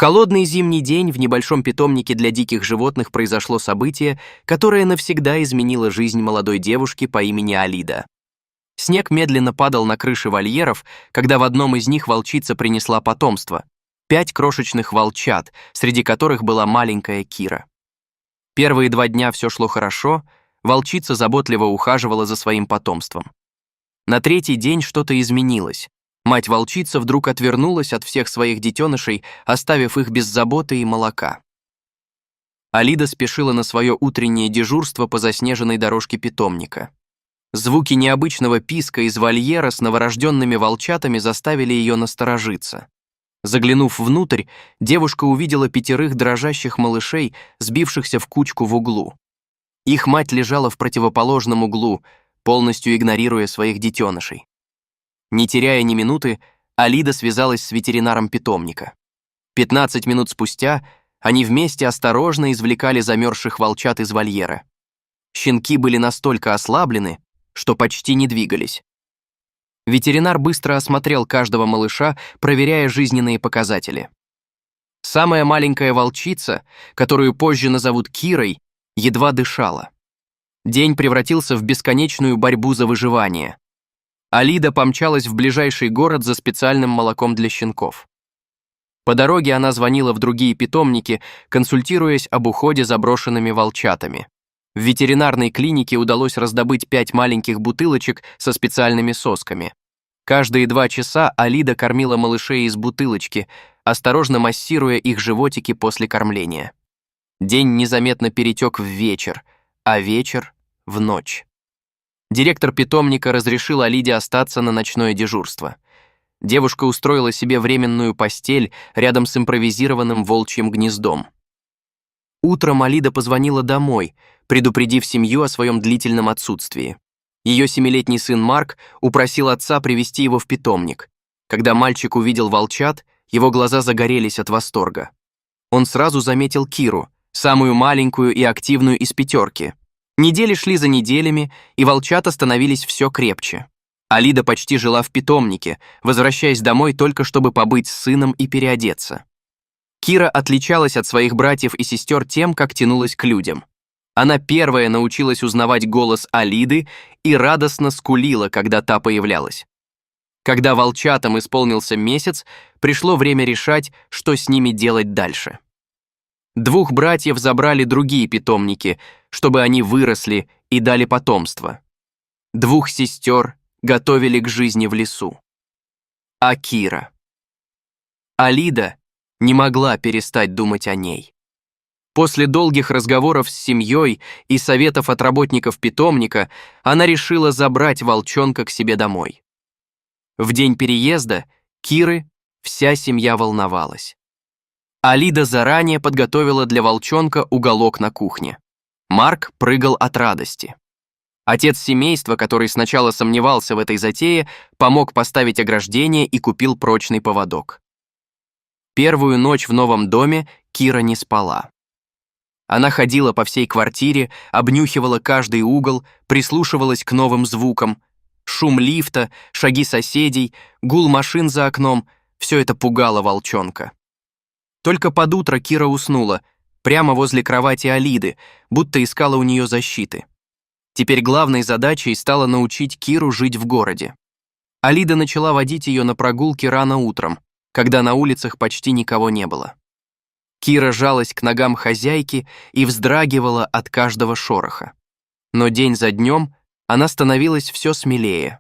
холодный зимний день в небольшом питомнике для диких животных произошло событие, которое навсегда изменило жизнь молодой девушки по имени Алида. Снег медленно падал на крыши вольеров, когда в одном из них волчица принесла потомство — 5 крошечных волчат, среди которых была маленькая Кира. Первые 2 дня все шло хорошо, волчица заботливо ухаживала за своим потомством. На 3-й день что-то изменилось. Мать-волчица вдруг отвернулась от всех своих детенышей, оставив их без заботы и молока. Алида спешила на свое утреннее дежурство по заснеженной дорожке питомника. Звуки необычного писка из вольера с новорожденными волчатами заставили ее насторожиться. Заглянув внутрь, девушка увидела 5 дрожащих малышей, сбившихся в кучку в углу. Их мать лежала в противоположном углу, полностью игнорируя своих детенышей. Не теряя ни минуты, Алида связалась с ветеринаром питомника. 15 минут спустя они вместе осторожно извлекали замерзших волчат из вольера. Щенки были настолько ослаблены, что почти не двигались. Ветеринар быстро осмотрел каждого малыша, проверяя жизненные показатели. Самая маленькая волчица, которую позже назовут Кирой, едва дышала. День превратился в бесконечную борьбу за выживание. Алида помчалась в ближайший город за специальным молоком для щенков. По дороге она звонила в другие питомники, консультируясь об уходе за брошенными волчатами. В ветеринарной клинике удалось раздобыть 5 маленьких бутылочек со специальными сосками. Каждые 2 часа Алида кормила малышей из бутылочки, осторожно массируя их животики после кормления. День незаметно перетек в вечер, а вечер — в ночь. Директор питомника разрешил Алиде остаться на ночное дежурство. Девушка устроила себе временную постель рядом с импровизированным волчьим гнездом. Утром Алида позвонила домой, предупредив семью о своем длительном отсутствии. Ее 7-летний сын Марк упросил отца привести его в питомник. Когда мальчик увидел волчат, его глаза загорелись от восторга. Он сразу заметил Киру, самую маленькую и активную из 5. Недели шли за неделями, и волчата становились все крепче. Алида почти жила в питомнике, возвращаясь домой только чтобы побыть с сыном и переодеться. Кира отличалась от своих братьев и сестер тем, как тянулась к людям. Она первая научилась узнавать голос Алиды и радостно скулила, когда та появлялась. Когда волчатам исполнился месяц, пришло время решать, что с ними делать дальше. 2 братьев забрали другие питомники, чтобы они выросли и дали потомство. 2 сестер готовили к жизни в лесу. А Кира? Алида не могла перестать думать о ней. После долгих разговоров с семьей и советов от работников питомника она решила забрать волчонка к себе домой. В день переезда Киры вся семья волновалась. Алида заранее подготовила для волчонка уголок на кухне. Марк прыгал от радости. Отец семейства, который сначала сомневался в этой затее, помог поставить ограждение и купил прочный поводок. Первую ночь в новом доме Кира не спала. Она ходила по всей квартире, обнюхивала каждый угол, прислушивалась к новым звукам. Шум лифта, шаги соседей, гул машин за окном — все это пугало волчонка. Только под утро Кира уснула, прямо возле кровати Алиды, будто искала у нее защиты. Теперь главной задачей стало научить Киру жить в городе. Алида начала водить ее на прогулки рано утром, когда на улицах почти никого не было. Кира жалась к ногам хозяйки и вздрагивала от каждого шороха. Но день за днем она становилась все смелее.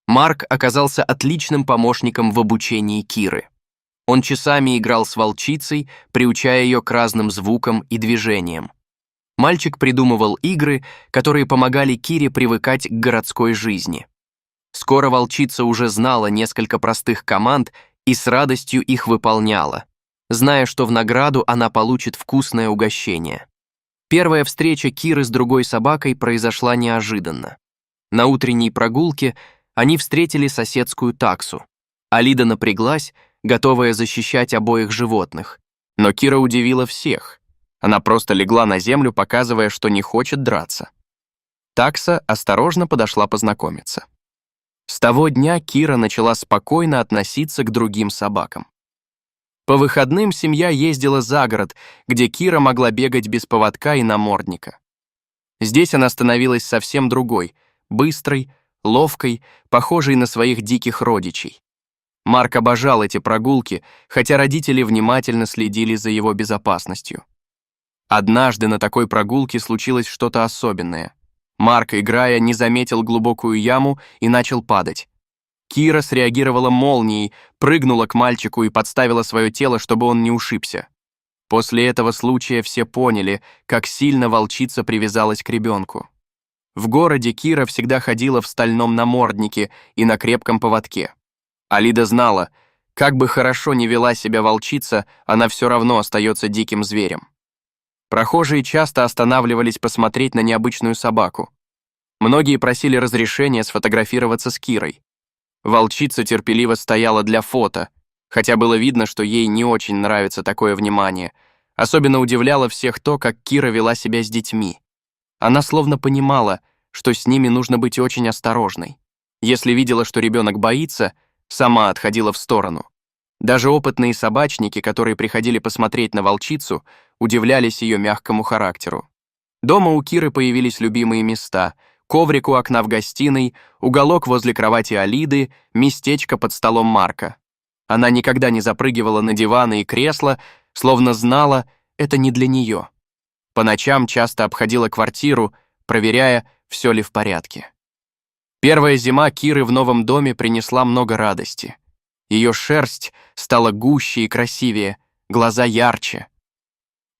Марк оказался отличным помощником в обучении Киры. Он часами играл с волчицей, приучая ее к разным звукам и движениям. Мальчик придумывал игры, которые помогали Кире привыкать к городской жизни. Скоро волчица уже знала несколько простых команд и с радостью их выполняла, зная, что в награду она получит вкусное угощение. Первая встреча Киры с другой собакой произошла неожиданно. На утренней прогулке они встретили соседскую таксу. Алида напряглась, готовая защищать обоих животных. Но Кира удивила всех. Она просто легла на землю, показывая, что не хочет драться. Такса осторожно подошла познакомиться. С того дня Кира начала спокойно относиться к другим собакам. По выходным семья ездила за город, где Кира могла бегать без поводка и намордника. Здесь она становилась совсем другой, быстрой, ловкой, похожей на своих диких родичей. Марк обожал эти прогулки, хотя родители внимательно следили за его безопасностью. Однажды на такой прогулке случилось что-то особенное. Марк, играя, не заметил глубокую яму и начал падать. Кира среагировала молнией, прыгнула к мальчику и подставила свое тело, чтобы он не ушибся. После этого случая все поняли, как сильно волчица привязалась к ребенку. В городе Кира всегда ходила в стальном наморднике и на крепком поводке. Алида знала, как бы хорошо ни вела себя волчица, она все равно остается диким зверем. Прохожие часто останавливались посмотреть на необычную собаку. Многие просили разрешения сфотографироваться с Кирой. Волчица терпеливо стояла для фото, хотя было видно, что ей не очень нравится такое внимание. Особенно удивляло всех то, как Кира вела себя с детьми. Она словно понимала, что с ними нужно быть очень осторожной. Если видела, что ребенок боится, сама отходила в сторону. Даже опытные собачники, которые приходили посмотреть на волчицу, удивлялись ее мягкому характеру. Дома у Киры появились любимые места: коврик у окна в гостиной, уголок возле кровати Алиды, местечко под столом Марка. Она никогда не запрыгивала на диваны и кресла, словно знала, это не для нее. По ночам часто обходила квартиру, проверяя, все ли в порядке. Первая зима Киры в новом доме принесла много радости. Ее шерсть стала гуще и красивее, глаза ярче.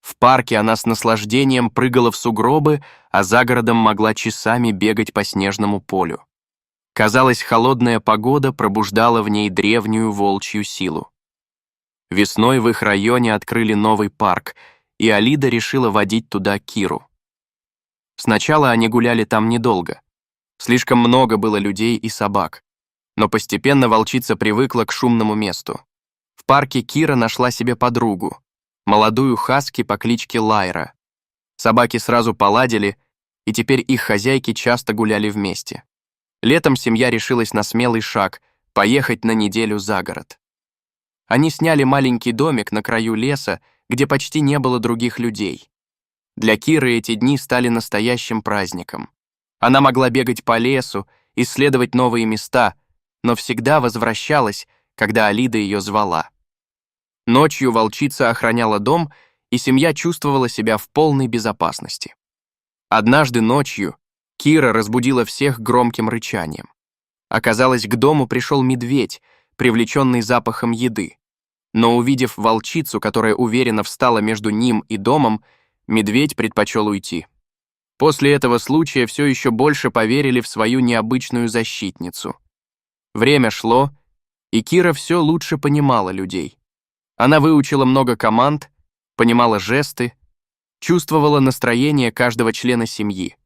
В парке она с наслаждением прыгала в сугробы, а за городом могла часами бегать по снежному полю. Казалось, холодная погода пробуждала в ней древнюю волчью силу. Весной в их районе открыли новый парк, и Алида решила водить туда Киру. Сначала они гуляли там недолго. Слишком много было людей и собак. Но постепенно волчица привыкла к шумному месту. В парке Кира нашла себе подругу, молодую хаски по кличке Лайра. Собаки сразу поладили, и теперь их хозяйки часто гуляли вместе. Летом семья решилась на смелый шаг — поехать на неделю за город. Они сняли маленький домик на краю леса, где почти не было других людей. Для Киры эти дни стали настоящим праздником. Она могла бегать по лесу, исследовать новые места, но всегда возвращалась, когда Алида ее звала. Ночью волчица охраняла дом, и семья чувствовала себя в полной безопасности. Однажды ночью Кира разбудила всех громким рычанием. Оказалось, к дому пришел медведь, привлеченный запахом еды. Но увидев волчицу, которая уверенно встала между ним и домом, медведь предпочел уйти. После этого случая все еще больше поверили в свою необычную защитницу. Время шло, и Кира все лучше понимала людей. Она выучила много команд, понимала жесты, чувствовала настроение каждого члена семьи.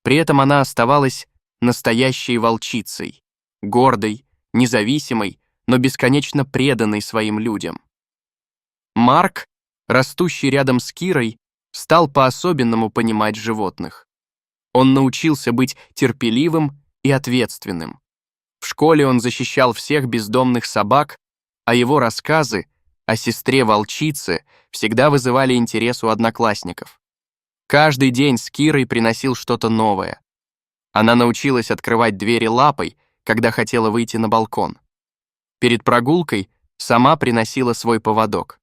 При этом она оставалась настоящей волчицей, гордой, независимой, но бесконечно преданной своим людям. Марк, растущий рядом с Кирой, стал по-особенному понимать животных. Он научился быть терпеливым и ответственным. В школе он защищал всех бездомных собак, а его рассказы о сестре-волчице всегда вызывали интерес у одноклассников. Каждый день с Кирой приносил что-то новое. Она научилась открывать двери лапой, когда хотела выйти на балкон. Перед прогулкой сама приносила свой поводок.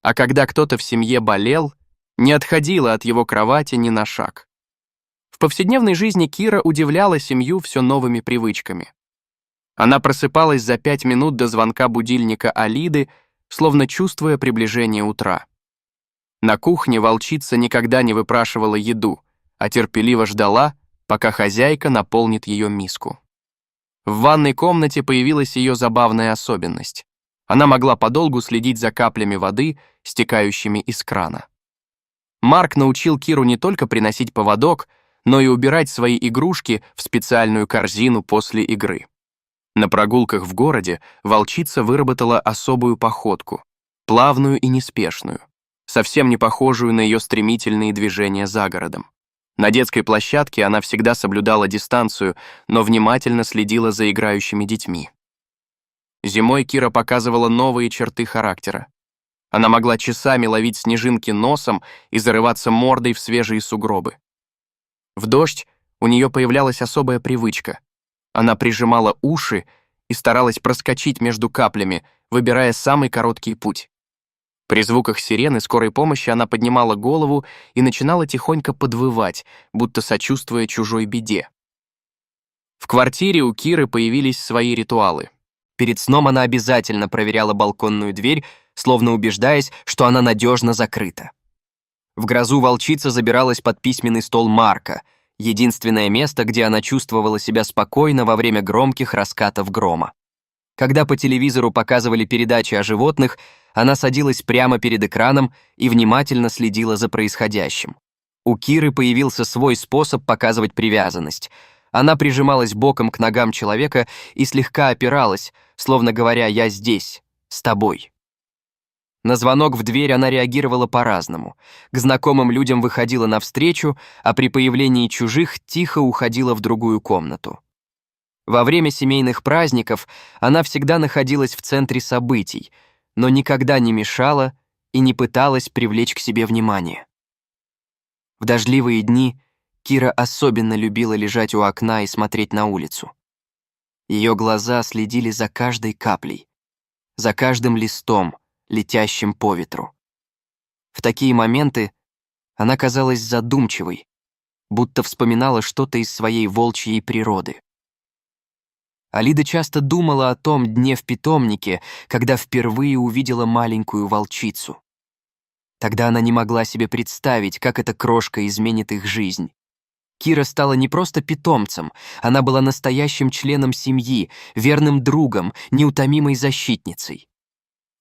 А когда кто-то в семье болел, не отходила от его кровати ни на шаг. В повседневной жизни Кира удивляла семью все новыми привычками. Она просыпалась за 5 минут до звонка будильника Алиды, словно чувствуя приближение утра. На кухне волчица никогда не выпрашивала еду, а терпеливо ждала, пока хозяйка наполнит ее миску. В ванной комнате появилась ее забавная особенность. Она могла подолгу следить за каплями воды, стекающими из крана. Марк научил Киру не только приносить поводок, но и убирать свои игрушки в специальную корзину после игры. На прогулках в городе волчица выработала особую походку, плавную и неспешную, совсем не похожую на ее стремительные движения за городом. На детской площадке она всегда соблюдала дистанцию, но внимательно следила за играющими детьми. Зимой Кира показывала новые черты характера. Она могла часами ловить снежинки носом и зарываться мордой в свежие сугробы. В дождь у нее появлялась особая привычка. Она прижимала уши и старалась проскочить между каплями, выбирая самый короткий путь. При звуках сирены скорой помощи она поднимала голову и начинала тихонько подвывать, будто сочувствуя чужой беде. В квартире у Киры появились свои ритуалы. Перед сном она обязательно проверяла балконную дверь, словно убеждаясь, что она надежно закрыта. В грозу волчица забиралась под письменный стол Марка, единственное место, где она чувствовала себя спокойно во время громких раскатов грома. Когда по телевизору показывали передачи о животных, она садилась прямо перед экраном и внимательно следила за происходящим. У Киры появился свой способ показывать привязанность. Она прижималась боком к ногам человека и слегка опиралась, словно говоря: «Я здесь, с тобой». На звонок в дверь она реагировала по-разному. К знакомым людям выходила навстречу, а при появлении чужих тихо уходила в другую комнату. Во время семейных праздников она всегда находилась в центре событий, но никогда не мешала и не пыталась привлечь к себе внимание. В дождливые дни Кира особенно любила лежать у окна и смотреть на улицу. Ее глаза следили за каждой каплей, за каждым листом, летящим по ветру. В такие моменты она казалась задумчивой, будто вспоминала что-то из своей волчьей природы. Алида часто думала о том дне в питомнике, когда впервые увидела маленькую волчицу. Тогда она не могла себе представить, как эта крошка изменит их жизнь. Кира стала не просто питомцем, она была настоящим членом семьи, верным другом, неутомимой защитницей.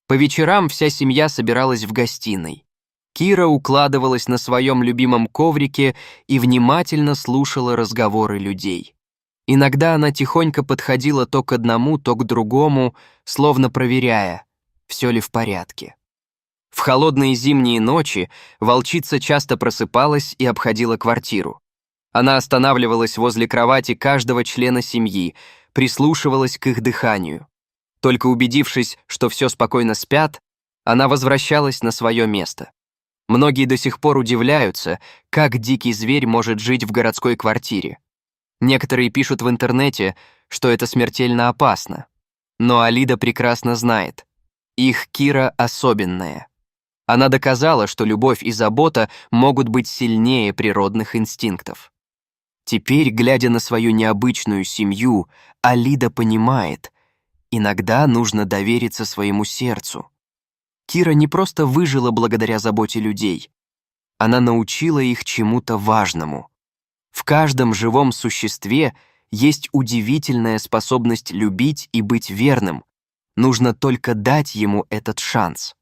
По вечерам вся семья собиралась в гостиной. Кира укладывалась на своем любимом коврике и внимательно слушала разговоры людей. Иногда она тихонько подходила то к одному, то к другому, словно проверяя, все ли в порядке. В холодные зимние ночи волчица часто просыпалась и обходила квартиру. Она останавливалась возле кровати каждого члена семьи, прислушивалась к их дыханию. Только убедившись, что все спокойно спят, она возвращалась на свое место. Многие до сих пор удивляются, как дикий зверь может жить в городской квартире. Некоторые пишут в интернете, что это смертельно опасно. Но Алида прекрасно знает, их Кира особенная. Она доказала, что любовь и забота могут быть сильнее природных инстинктов. Теперь, глядя на свою необычную семью, Алида понимает, иногда нужно довериться своему сердцу. Кира не просто выжила благодаря заботе людей, она научила их чему-то важному. В каждом живом существе есть удивительная способность любить и быть верным. Нужно только дать ему этот шанс.